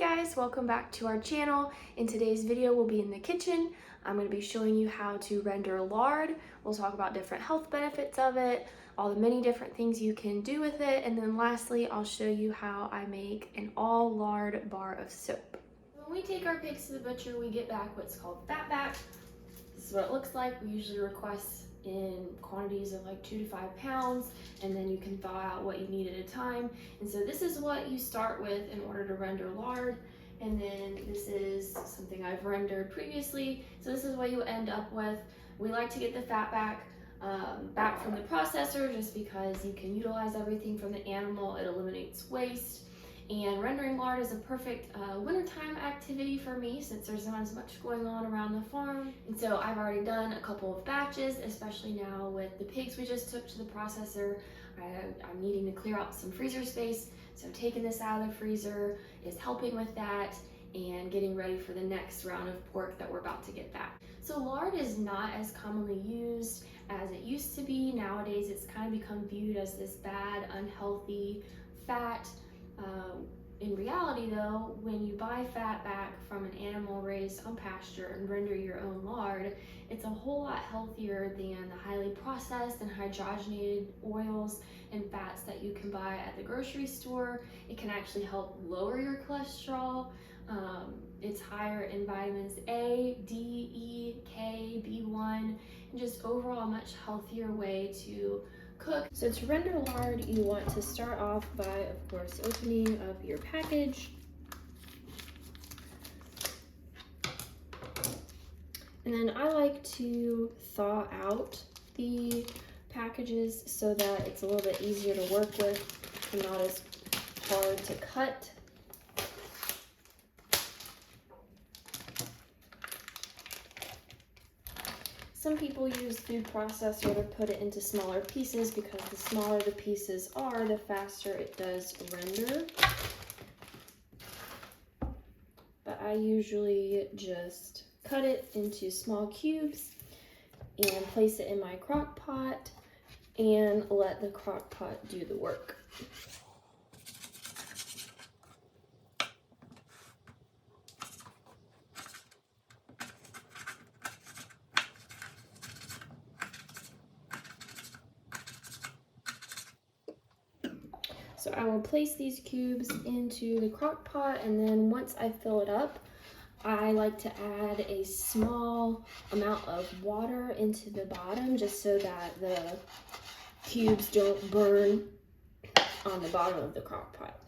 guys, welcome back to our channel. In today's video, we'll be in the kitchen. I'm going to be showing you how to render lard. We'll talk about different health benefits of it, all the many different things you can do with it, and then lastly, I'll show you how I make an all lard bar of soap. When we take our pigs to the butcher, we get back what's called fat back. This is what it looks like. We usually request in quantities of like 2 to 5 pounds, and then you can thaw out what you need at a time. And so this is what you start with in order to render lard, and then this is something I've rendered previously, so this is what you end up with. We like to get the fat back from the processor just because you can utilize everything from the animal. It eliminates waste. And rendering lard is a perfect wintertime activity for me since there's not as much going on around the farm. And so I've already done a couple of batches, especially now with the pigs we just took to the processor. I'm needing to clear out some freezer space, so taking this out of the freezer is helping with that and getting ready for the next round of pork that we're about to get back. So lard is not as commonly used as it used to be. Nowadays it's kind of become viewed as this bad, unhealthy fat. In reality though, when you buy fat back from an animal raised on pasture and render your own lard, it's a whole lot healthier than the highly processed and hydrogenated oils and fats that you can buy at the grocery store. It can actually help lower your cholesterol. It's higher in vitamins A, D, E, K, B1, and just overall a much healthier way to cook. So to render lard, you want to start off by, of course, opening up your package. And then I like to thaw out the packages so that it's a little bit easier to work with and not as hard to cut. Some people use food processor to put it into smaller pieces because the smaller the pieces are, the faster it does render. But I usually just cut it into small cubes and place it in my crock pot and let the crock pot do the work. So I will place these cubes into the crock pot, and then once I fill it up, I like to add a small amount of water into the bottom just so that the cubes don't burn on the bottom of the crock pot.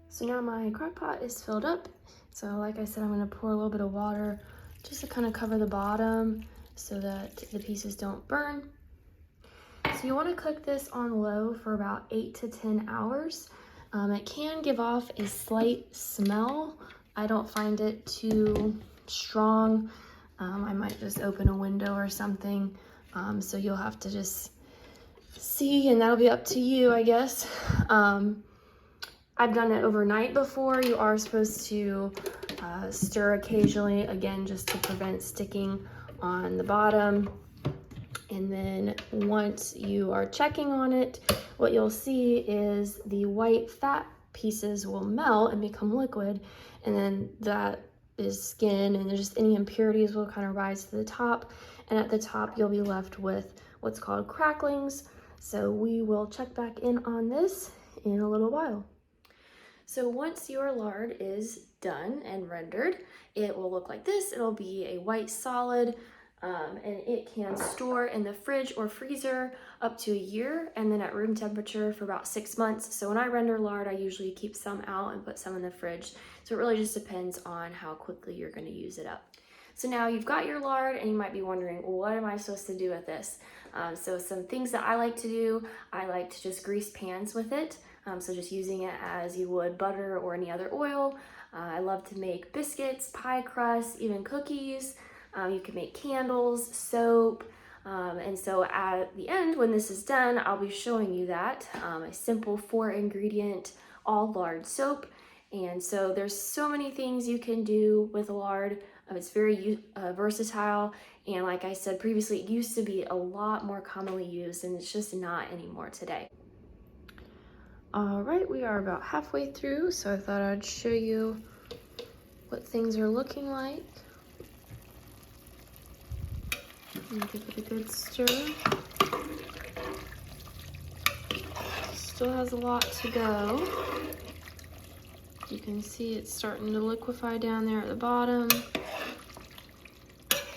So now my crock pot is filled up. So like I said, I'm gonna pour a little bit of water just to kind of cover the bottom so that the pieces don't burn. So you wanna cook this on low for about 8 to 10 hours. It can give off a slight smell. I don't find it too strong. I might just open a window or something. So you'll have to just see, and that'll be up to you, I guess. I've done it overnight before. You are supposed to stir occasionally, again, just to prevent sticking on the bottom. And then once you are checking on it, what you'll see is the white fat pieces will melt and become liquid. And then that is skin, and just any impurities will kind of rise to the top. And at the top, you'll be left with what's called cracklings. So we will check back in on this in a little while. So once your lard is done and rendered, it will look like this. It'll be a white solid, and it can store in the fridge or freezer up to a year, and then at room temperature for about 6 months. So when I render lard, I usually keep some out and put some in the fridge. So it really just depends on how quickly you're going to use it up. So now you've got your lard, and you might be wondering, well, what am I supposed to do with this? So some things that I like to do, I like to just grease pans with it. So just using it as you would butter or any other oil. I love to make biscuits, pie crusts, even cookies. You can make candles, soap. And so at the end, when this is done, I'll be showing you that. A simple 4-ingredient all lard soap. And so there's so many things you can do with lard. It's very versatile, and like I said previously, it used to be a lot more commonly used, and it's just not anymore today. All right, we are about halfway through, so I thought I'd show you what things are looking like. And give it a good stir. Still has a lot to go. You can see it's starting to liquefy down there at the bottom.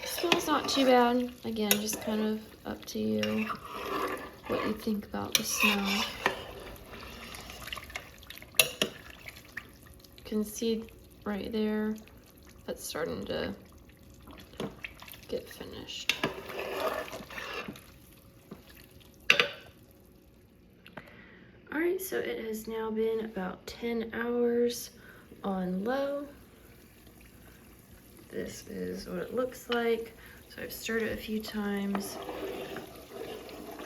Smells not too bad. Again, just kind of up to you what you think about the smell. You can see right there that's starting to get finished. Alright, so it has now been about 10 hours on low. This is what it looks like. So I've stirred it a few times,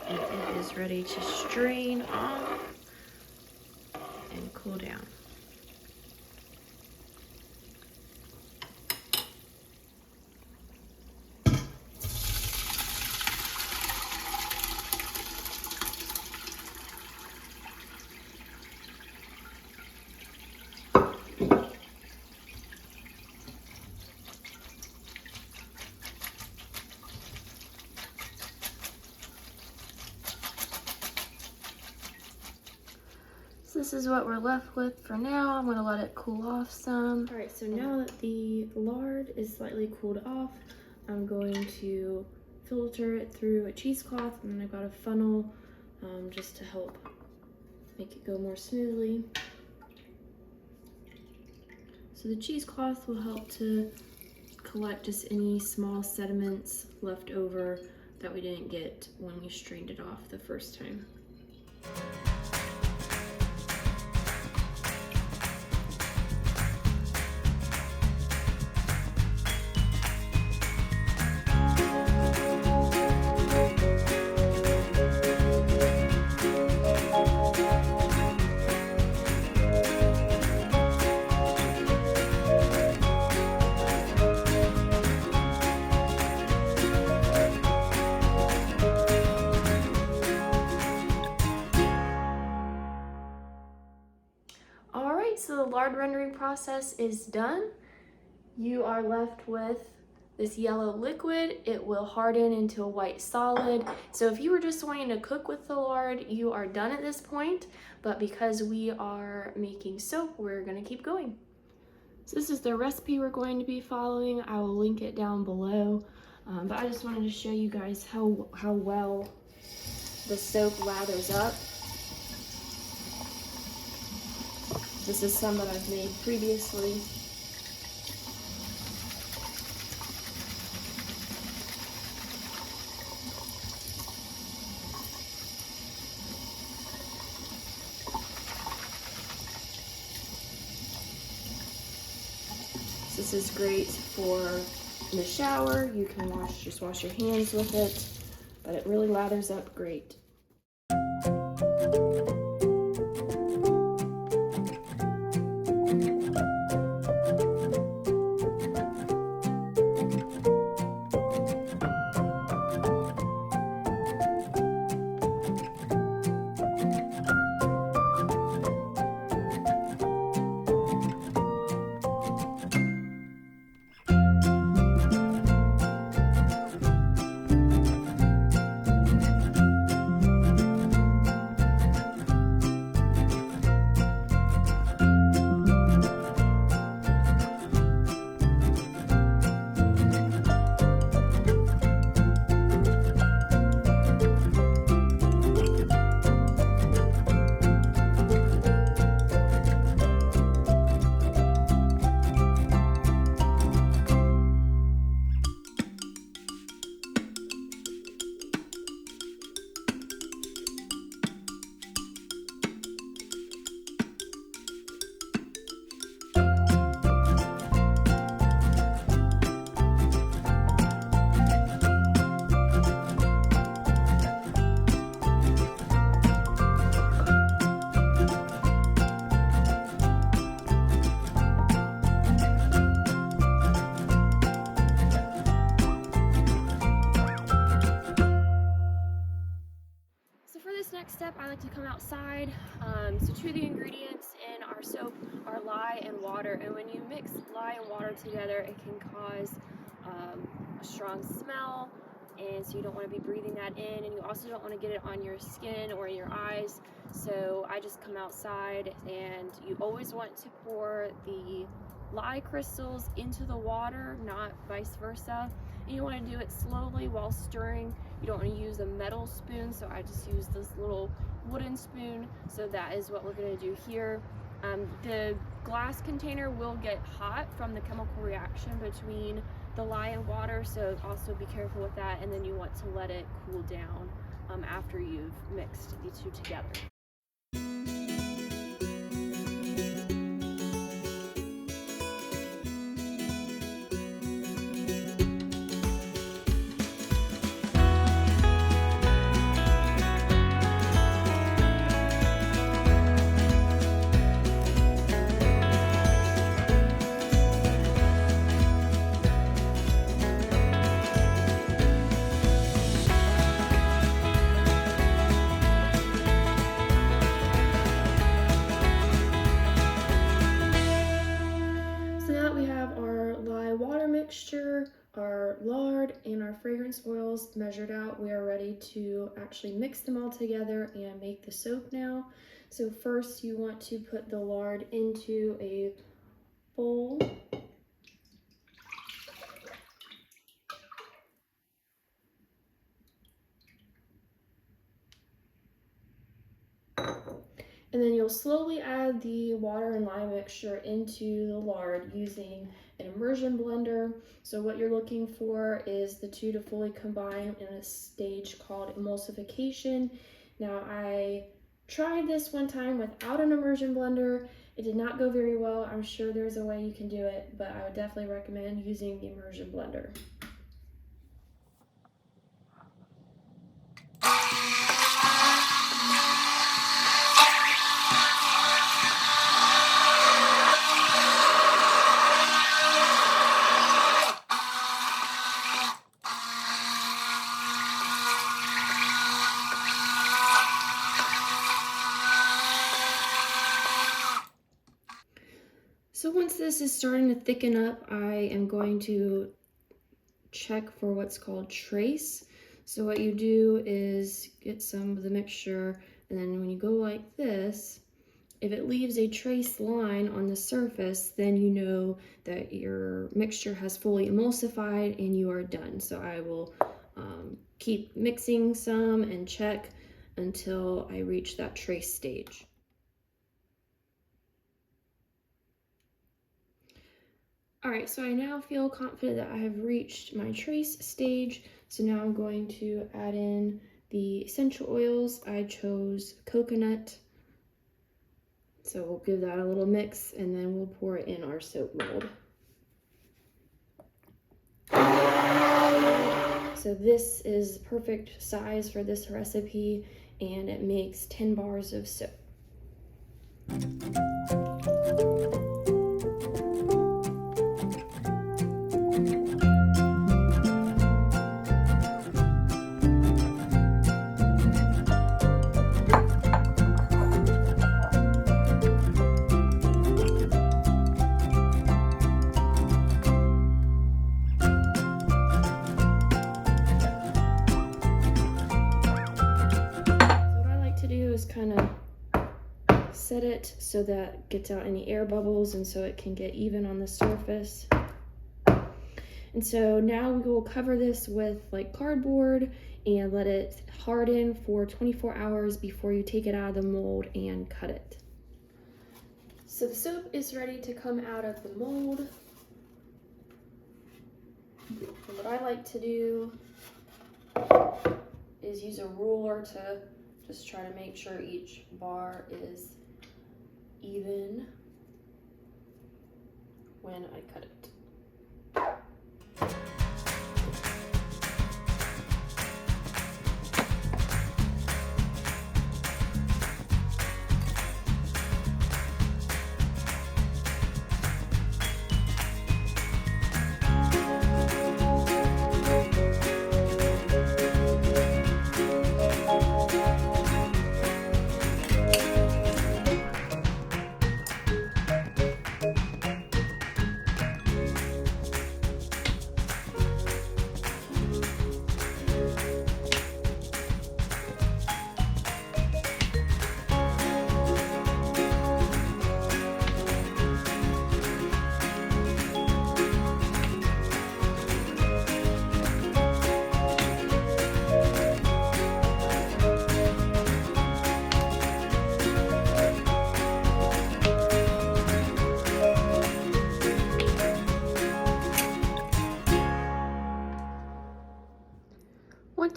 and it is ready to strain off and cool down. This is what we're left with for now. I'm gonna let it cool off some. All right, so now that the lard is slightly cooled off, I'm going to filter it through a cheesecloth, and then I've got a funnel just to help make it go more smoothly. So the cheesecloth will help to collect just any small sediments left over that we didn't get when we strained it off the first time. So the lard rendering process is done. You are left with this yellow liquid. It will harden into a white solid. So if you were just wanting to cook with the lard, you are done at this point. But because we are making soap, we're gonna keep going. So this is the recipe we're going to be following. I will link it down below. But I just wanted to show you guys how well the soap lathers up. This is some that I've made previously. This is great for in the shower. You can just wash your hands with it, but it really lathers up great. step, I like to come outside. So two of the ingredients in our soap are lye and water, and when you mix lye and water together, it can cause a strong smell, and so you don't want to be breathing that in, and you also don't want to get it on your skin or in your eyes. So I just come outside, and you always want to pour the lye crystals into the water, not vice versa. And you want to do it slowly while stirring. You don't want to use a metal spoon, so I just use this little wooden spoon. So that is what we're going to do here. The glass container will get hot from the chemical reaction between the lye and water, so also be careful with that, and then you want to let it cool down after you've mixed the two together. Mixture, our lard, and our fragrance oils measured out. We are ready to actually mix them all together and make the soap now. So first you want to put the lard into a bowl. And then you'll slowly add the water and lye mixture into the lard using an immersion blender. So what you're looking for is the two to fully combine in a stage called emulsification. Now I tried this one time without an immersion blender. It did not go very well. I'm sure there's a way you can do it, but I would definitely recommend using the immersion blender. So once this is starting to thicken up, I am going to check for what's called trace. So what you do is get some of the mixture, and then when you go like this, if it leaves a trace line on the surface, then you know that your mixture has fully emulsified and you are done. So I will keep mixing some and check until I reach that trace stage. All right, so I now feel confident that I have reached my trace stage. So now I'm going to add in the essential oils. I chose coconut. So we'll give that a little mix, and then we'll pour it in our soap mold. So this is perfect size for this recipe, and it makes 10 bars of soap. Kind of set it so that gets out any air bubbles, and so it can get even on the surface. And so now we will cover this with like cardboard and let it harden for 24 hours before you take it out of the mold and cut it. So the soap is ready to come out of the mold. And what I like to do is use a ruler to just try to make sure each bar is even when I cut it.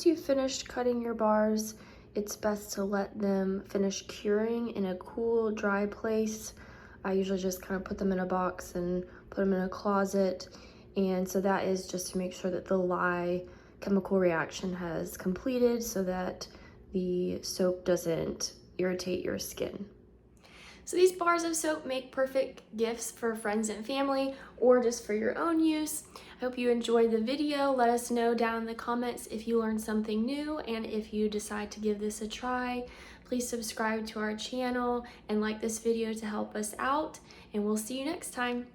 you've finished cutting your bars, it's best to let them finish curing in a cool, dry place. I usually just kind of put them in a box and put them in a closet. And so that is just to make sure that the lye chemical reaction has completed so that the soap doesn't irritate your skin. So these bars of soap make perfect gifts for friends and family or just for your own use. I hope you enjoyed the video. Let us know down in the comments if you learned something new and if you decide to give this a try. Please subscribe to our channel and like this video to help us out, and we'll see you next time.